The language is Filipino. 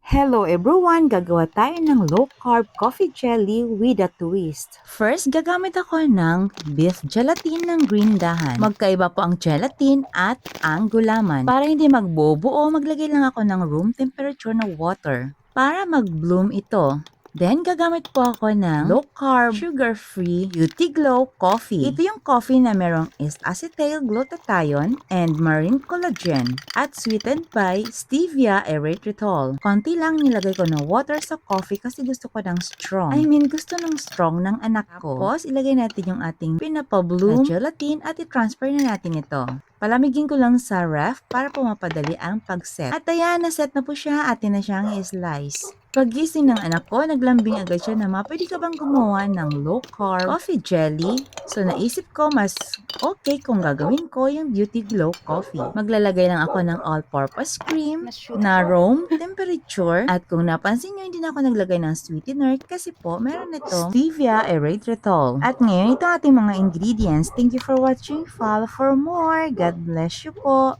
Hello everyone! Gagawa tayo ng low-carb coffee jelly with a twist. First, gagamit ako ng beef gelatin ng green dahan. Magkaiba po ang gelatin at ang gulaman. Para hindi magbubuo, maglagay lang ako ng room temperature na water para mag-bloom ito. Then, gagamit po ako ng low-carb, sugar-free, UT Glow coffee. Ito yung coffee na merong acetyl glutathione and marine collagen at sweetened by stevia erythritol. Konti lang nilagay ko ng water sa coffee kasi gusto ko ng strong. Gusto ng strong ng anak ko. Tapos, ilagay natin yung ating pinapabloom na gelatin at i-transfer na natin ito. Palamigin ko lang sa ref para po mapadali ang pag-set. At ayan, na-set na po siya, atin na siyang i-slice. Pagising ng anak ko, naglambing agad siya na pwede ka bang gumawa ng low-carb coffee jelly? So naisip ko mas okay kung gagawin ko yung Beauty Glow coffee. Maglalagay lang ako ng all-purpose cream na room temperature at kung napansin nyo, hindi na ako naglagay ng sweetener kasi po meron ito stevia erythritol. At ngayon, ito ating mga ingredients. Thank you for watching. Follow for more. God bless you po.